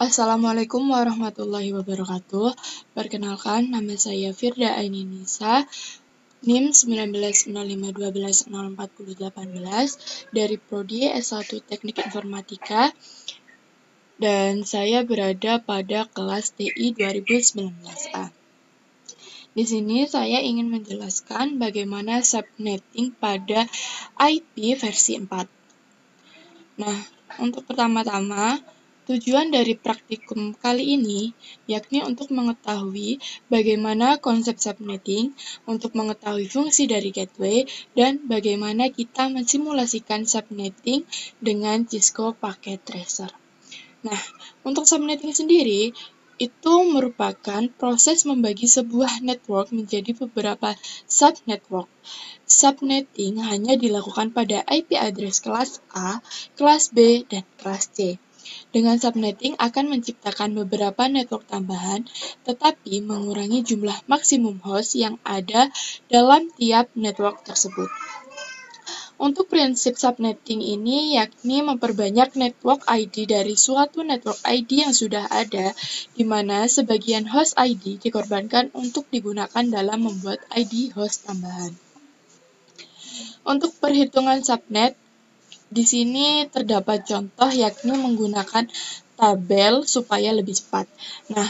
Assalamualaikum warahmatullahi wabarakatuh. Perkenalkan, nama saya Firda Aini Nisa, NIM 1905120418 dari Prodi S1 Teknik Informatika, dan saya berada pada kelas TI 2019A. Di sini saya ingin menjelaskan bagaimana subnetting pada IP versi 4. Nah, untuk pertama-tama, tujuan dari praktikum kali ini yakni untuk mengetahui bagaimana konsep subnetting, untuk mengetahui fungsi dari gateway, dan bagaimana kita mensimulasikan subnetting dengan Cisco Packet Tracer. Nah, untuk subnetting sendiri, itu merupakan proses membagi sebuah network menjadi beberapa subnetwork. Subnetting hanya dilakukan pada IP address kelas A, kelas B, dan kelas C. Dengan subnetting akan menciptakan beberapa network tambahan, tetapi mengurangi jumlah maksimum host yang ada dalam tiap network tersebut. Untuk prinsip subnetting ini yakni memperbanyak network ID dari suatu network ID yang sudah ada, di mana sebagian host ID dikorbankan untuk digunakan dalam membuat ID host tambahan. Untuk perhitungan subnet, di sini terdapat contoh yakni menggunakan tabel supaya lebih cepat. Nah,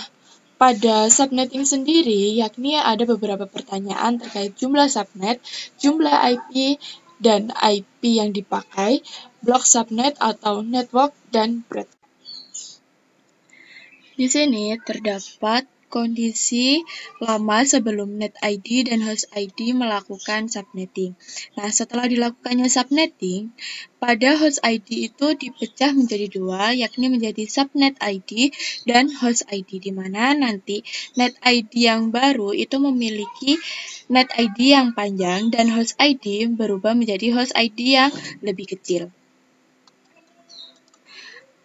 pada subnetting sendiri yakni ada beberapa pertanyaan terkait jumlah subnet, jumlah IP, dan IP yang dipakai, blok subnet atau network, dan broadcast. Di sini terdapat kondisi lama sebelum net ID dan host ID melakukan subnetting. Nah, setelah dilakukannya subnetting, pada host ID itu dipecah menjadi dua, yakni menjadi subnet ID dan host ID, di mana nanti net ID yang baru itu memiliki net ID yang panjang dan host ID berubah menjadi host ID yang lebih kecil.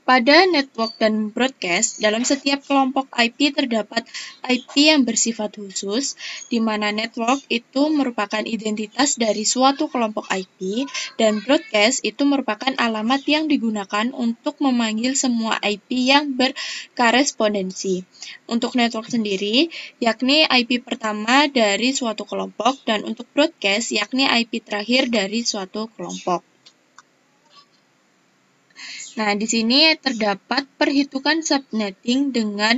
Pada network dan broadcast, dalam setiap kelompok IP terdapat IP yang bersifat khusus, di mana network itu merupakan identitas dari suatu kelompok IP, dan broadcast itu merupakan alamat yang digunakan untuk memanggil semua IP yang berkorespondensi. Untuk network sendiri, yakni IP pertama dari suatu kelompok, dan untuk broadcast, yakni IP terakhir dari suatu kelompok. Nah, di sini terdapat perhitungan subnetting dengan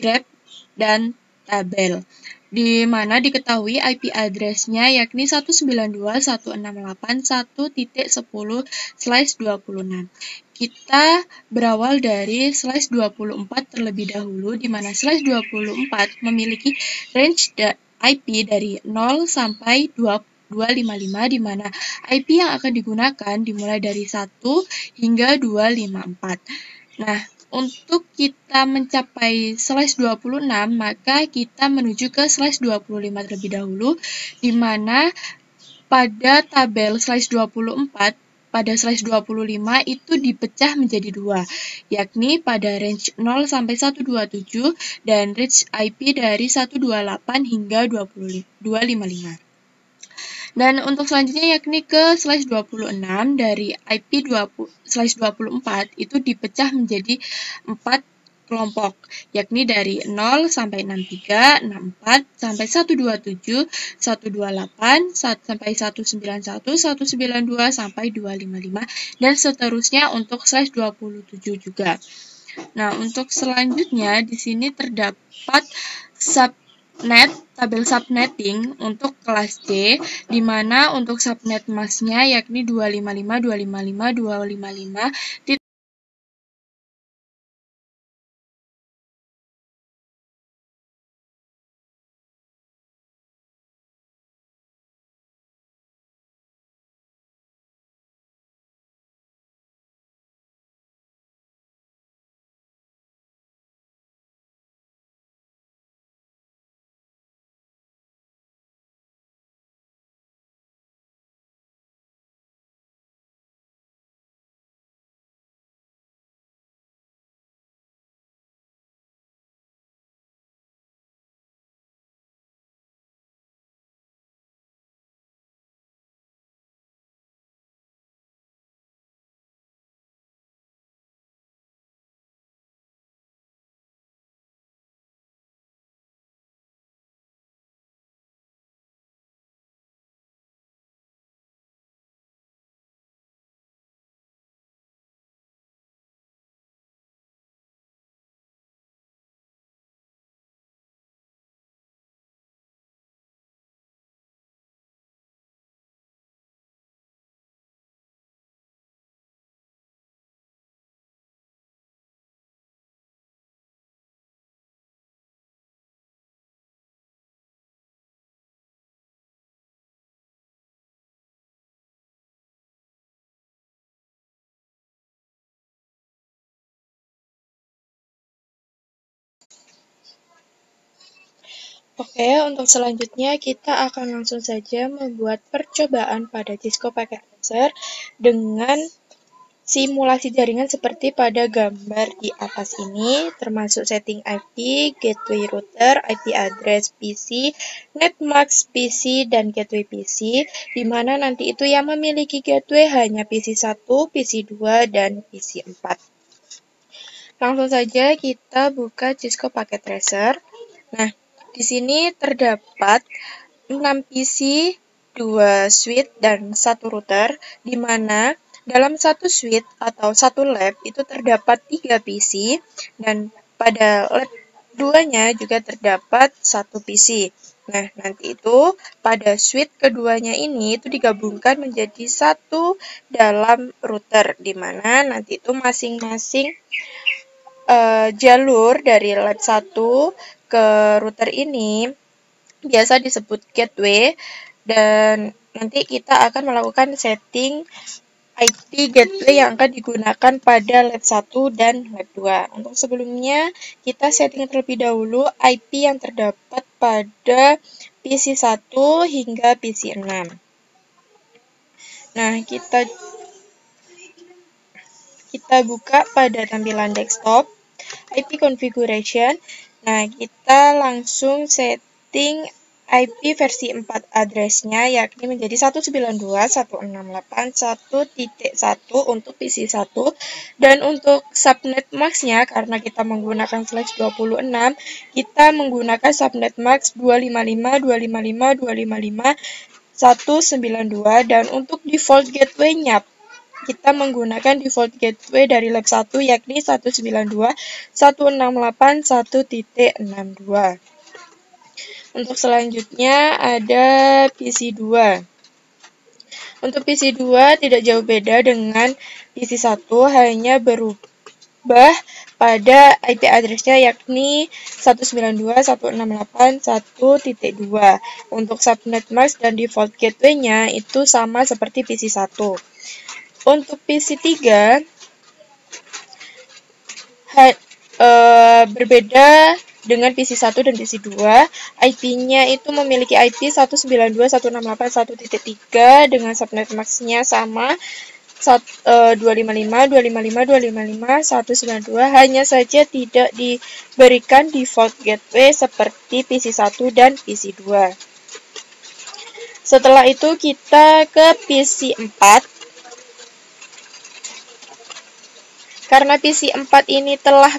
graph dan tabel, di mana diketahui IP address-nya yakni 192.168.1.10/26. Kita berawal dari /24 terlebih dahulu, di mana /24 memiliki range IP dari 0 sampai 255, di mana IP yang akan digunakan dimulai dari 1 hingga 254. Nah, untuk kita mencapai /26, maka kita menuju ke /25 terlebih dahulu, di mana pada tabel /24, pada /25 itu dipecah menjadi dua, yakni pada range 0 sampai 127 dan range IP dari 128 hingga 255. Dan untuk selanjutnya yakni ke /26 dari IP /24 itu dipecah menjadi 4 kelompok, yakni dari 0 sampai 63, 64, sampai 127, 128, sampai 191, 192, sampai 255, dan seterusnya untuk /27 juga. Nah, untuk selanjutnya di sini terdapat tabel subnetting untuk kelas C, di mana untuk subnet masknya yakni 255, 255, 255, Oke, untuk selanjutnya kita akan langsung saja membuat percobaan pada Cisco Packet Tracer dengan simulasi jaringan seperti pada gambar di atas ini, termasuk setting IP, gateway router, IP address PC, netmask PC, dan gateway PC, di mana nanti itu yang memiliki gateway hanya PC1, PC2, dan PC4. Langsung saja kita buka Cisco Packet Tracer. Nah, di sini terdapat 6 PC, 2 switch, dan 1 router, di mana dalam satu suite atau satu lab itu terdapat 3 PC, dan pada lab 2-nya juga terdapat 1 PC. Nah, nanti itu pada suite keduanya ini itu digabungkan menjadi satu dalam router, di mana nanti itu masing-masing jalur dari lab 1 ke router ini biasa disebut gateway, dan nanti kita akan melakukan setting IP gateway yang akan digunakan pada lab 1 dan lab 2. Untuk sebelumnya, kita setting terlebih dahulu IP yang terdapat pada PC1 hingga PC6. Nah, kita buka pada tampilan desktop, IP configuration. Nah, kita langsung setting IP versi 4 address-nya, yakni menjadi 192.168.1.1 untuk PC1, dan untuk subnet mask-nya, karena kita menggunakan /26, kita menggunakan subnet mask 255.255.255.192, dan untuk default gateway-nya kita menggunakan default gateway dari lab 1, yakni 192.168.1.62. Untuk selanjutnya ada PC2. Untuk PC2 tidak jauh beda dengan PC1, hanya berubah pada IP address-nya, yakni 192.168.1.2. Untuk subnet mask dan default gateway-nya itu sama seperti PC1. Untuk PC3 berbeda dengan PC1 dan PC2. IP-nya itu memiliki IP 192.168.1.3 dengan subnet mask-nya sama 255.255.255.192, hanya saja tidak diberikan default gateway seperti PC1 dan PC2. Setelah itu kita ke PC4. Karena PC4 ini telah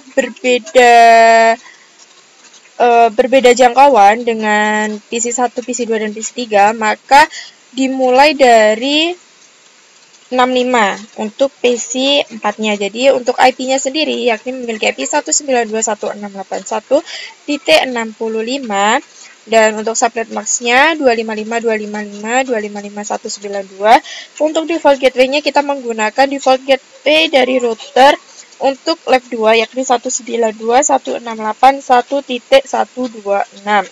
berbeda jangkauan dengan PC1, PC2, dan PC3, maka dimulai dari 65 untuk PC4-nya. Jadi untuk IP-nya sendiri, yakni memiliki IP 192.168.1.65, dan untuk subnet mask-nya 255.255.255.192. Untuk default gateway-nya kita menggunakan default gateway dari router untuk lab 2, yakni 192.168.1.126.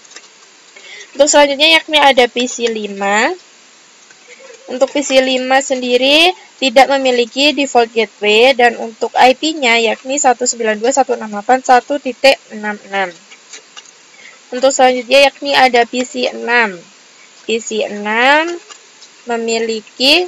Untuk selanjutnya yakni ada PC5. Untuk PC5 sendiri tidak memiliki default gateway, dan untuk IP-nya yakni 192.168.1.66. Untuk selanjutnya yakni ada PC6. PC6 memiliki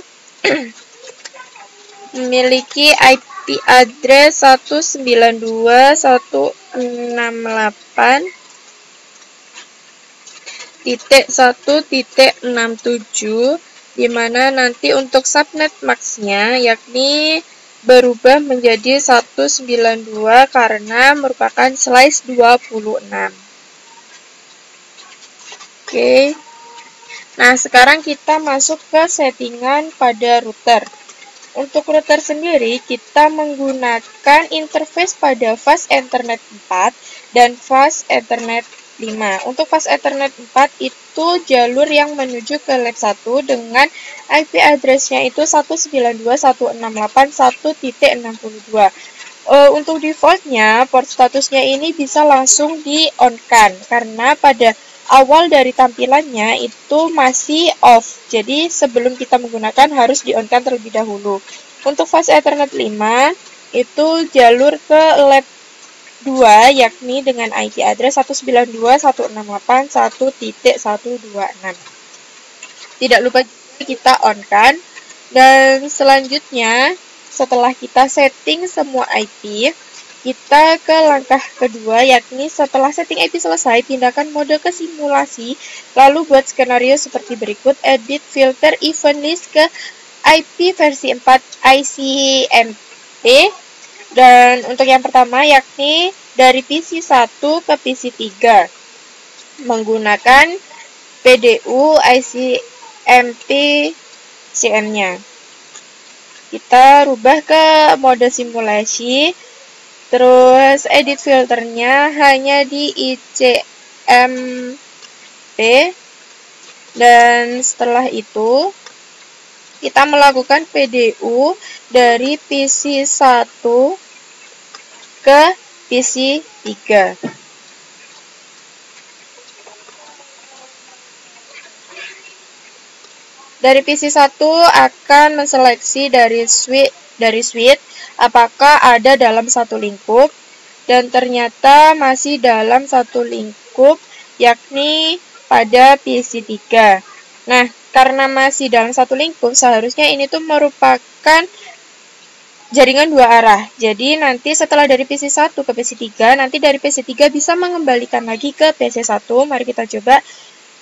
IP address 192.168.1.67, di mana nanti untuk subnet mask-nya yakni berubah menjadi 192 karena merupakan slice 26. Oke. Nah, sekarang kita masuk ke settingan pada router. Untuk router sendiri, kita menggunakan interface pada Fast Ethernet 4 dan Fast Ethernet 5. Untuk Fast Ethernet 4 itu jalur yang menuju ke lab 1 dengan IP address-nya itu 192.168.1.62. Untuk default-nya, port statusnya ini bisa langsung di-on-kan, karena pada awal dari tampilannya itu masih off. Jadi sebelum kita menggunakan harus di-on-kan terlebih dahulu. Untuk Fast Ethernet 5 itu jalur ke lab 2, yakni dengan IP address 192.168.1.126. Tidak lupa juga kita on kan. Dan selanjutnya, setelah kita setting semua IP, kita ke langkah kedua, yakni setelah setting IP selesai, pindahkan mode ke simulasi, lalu buat skenario seperti berikut. Edit filter event list ke IP versi 4 ICMP. Dan untuk yang pertama, yakni dari PC 1 ke PC 3 menggunakan PDU ICMP CM-nya. Kita rubah ke mode simulasi, terus edit filternya hanya di ICMP, dan setelah itu kita melakukan PDU dari PC 1 ke PC 3. Dari PC 1 akan menseleksi dari suite apakah ada dalam satu lingkup, dan ternyata masih dalam satu lingkup, yakni pada PC 3. Nah, karena masih dalam satu lingkup, seharusnya ini tuh merupakan jaringan dua arah. Jadi nanti setelah dari PC 1 ke PC 3, nanti dari PC 3 bisa mengembalikan lagi ke PC 1. Mari kita coba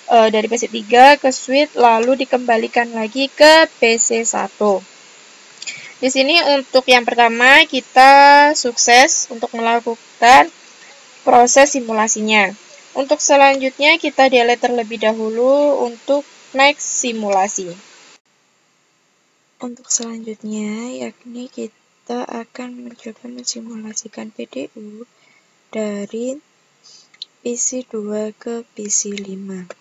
dari PC 3 ke suite, lalu dikembalikan lagi ke PC 1. Di sini untuk yang pertama kita sukses untuk melakukan proses simulasinya. Untuk selanjutnya kita delete terlebih dahulu untuk next simulasi. Untuk selanjutnya, yakni kita akan mencoba mensimulasikan PDU dari PC 2 ke PC 5.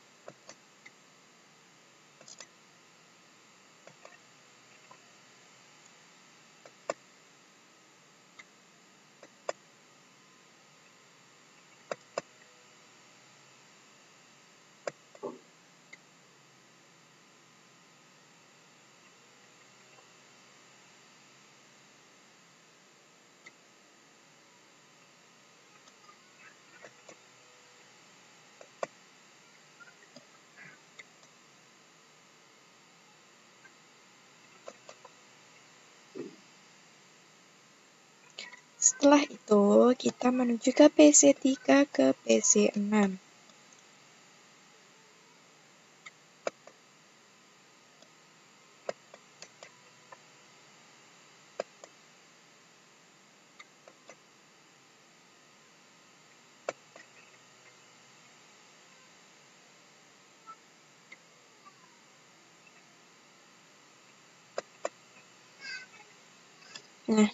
Setelah itu, kita menuju ke PC 3 ke PC 6. Nah,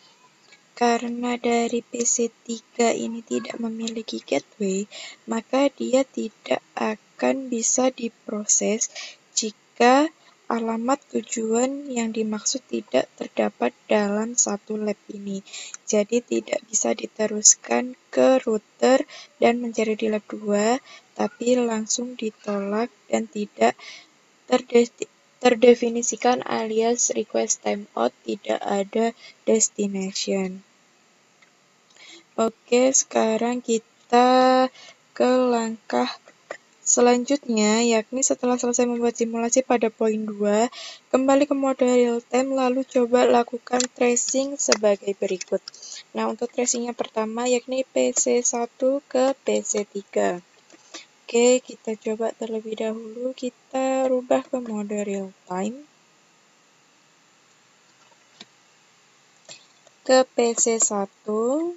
karena dari PC 3 ini tidak memiliki gateway, maka dia tidak akan bisa diproses jika alamat tujuan yang dimaksud tidak terdapat dalam satu lab ini. Jadi tidak bisa diteruskan ke router dan mencari di lab 2, tapi langsung ditolak dan tidak terdefinisikan alias request timeout, tidak ada destination. Oke, sekarang kita ke langkah selanjutnya, yakni setelah selesai membuat simulasi pada poin 2, kembali ke mode real time, lalu coba lakukan tracing sebagai berikut. Nah, untuk tracingnya pertama, yakni PC 1 ke PC 3. Oke, kita coba terlebih dahulu, kita rubah ke mode real time. Ke PC 1.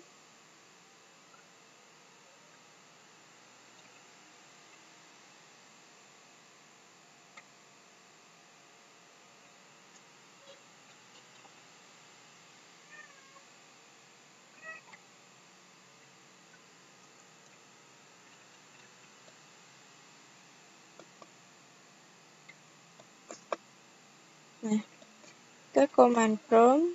Nah, ke command prompt.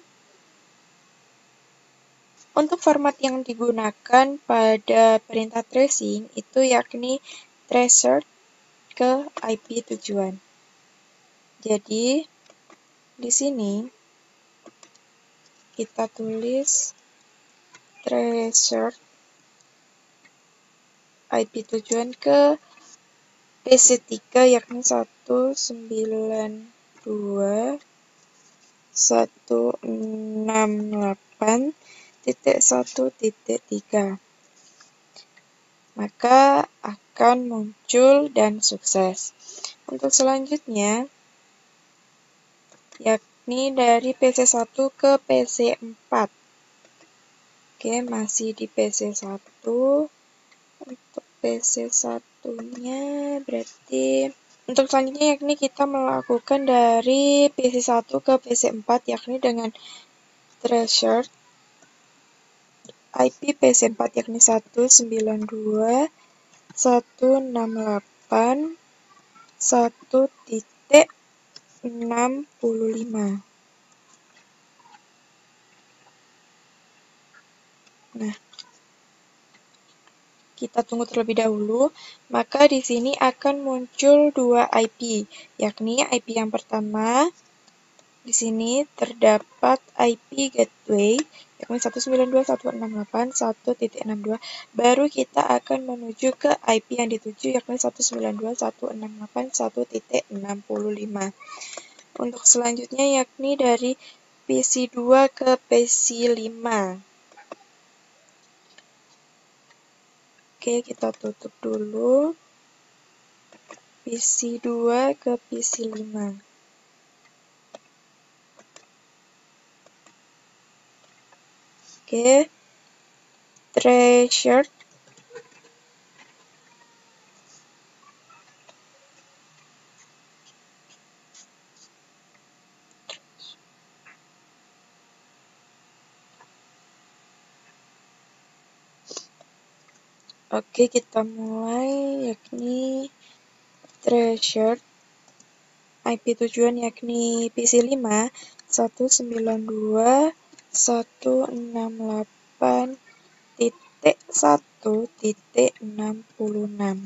Untuk format yang digunakan pada perintah tracing itu yakni tracer ke IP tujuan. Jadi di sini kita tulis tracer IP tujuan ke PC3 yakni 192.168.1.3, maka akan muncul dan sukses. Untuk selanjutnya yakni dari PC1 ke PC4. Oke, masih di PC1. Untuk PC1-nya berarti untuk selanjutnya yakni kita melakukan dari PC1 ke PC4 yakni dengan threshold IP PC4 yakni 192.168.1.65. Nah, kita tunggu terlebih dahulu, maka di sini akan muncul dua IP, yakni IP yang pertama, di sini terdapat IP gateway, yakni 192.168.1.62, baru kita akan menuju ke IP yang dituju, yakni 192.168.1.65. Untuk selanjutnya yakni dari PC2 ke PC5. Oke, kita tutup dulu. PC2 ke PC5. Oke. Threshold Oke, kita mulai yakni threshold IP tujuan yakni PC5 192.168.1.66.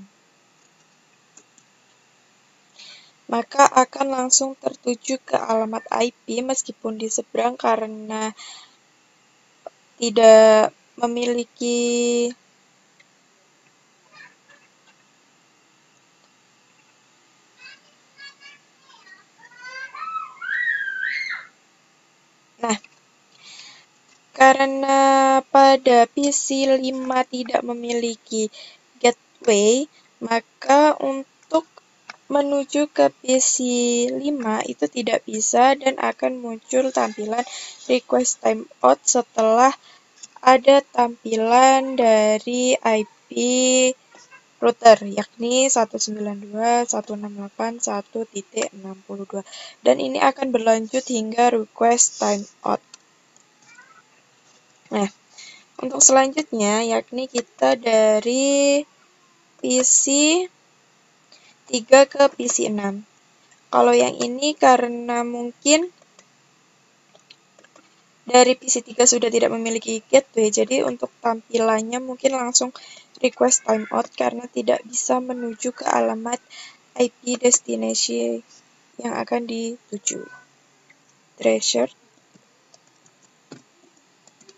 Maka akan langsung tertuju ke alamat IP meskipun di seberang karena tidak memiliki karena pada PC5 tidak memiliki gateway, maka untuk menuju ke PC5 itu tidak bisa dan akan muncul tampilan request timeout setelah ada tampilan dari IP router yakni 192.168.1.62 dan ini akan berlanjut hingga request timeout. Nah, untuk selanjutnya yakni kita dari PC 3 ke PC 6. Kalau yang ini karena mungkin dari PC 3 sudah tidak memiliki gateway, jadi untuk tampilannya mungkin langsung request timeout karena tidak bisa menuju ke alamat IP destination yang akan dituju. Threshold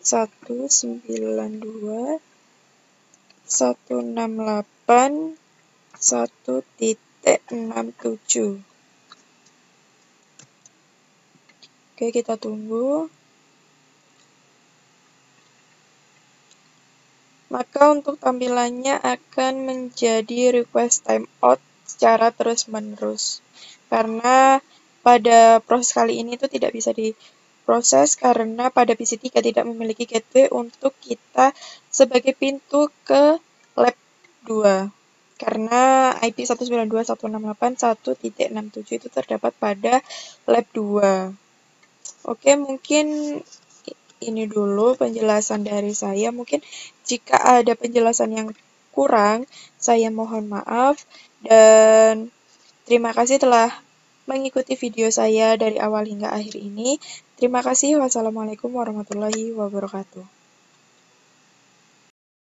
192.168.1.67. Oke, kita tunggu. Maka untuk tampilannya akan menjadi request timeout secara terus-menerus. Karena pada proses kali ini itu tidak bisa diproses karena pada PC3 tidak memiliki gateway untuk kita sebagai pintu ke lab 2. Karena IP 192.168.1.67 itu terdapat pada lab 2. Oke, mungkin ini dulu penjelasan dari saya. Mungkin jika ada penjelasan yang kurang, saya mohon maaf. Dan terima kasih telah mengikuti video saya dari awal hingga akhir ini. Terima kasih. Wassalamualaikum warahmatullahi wabarakatuh.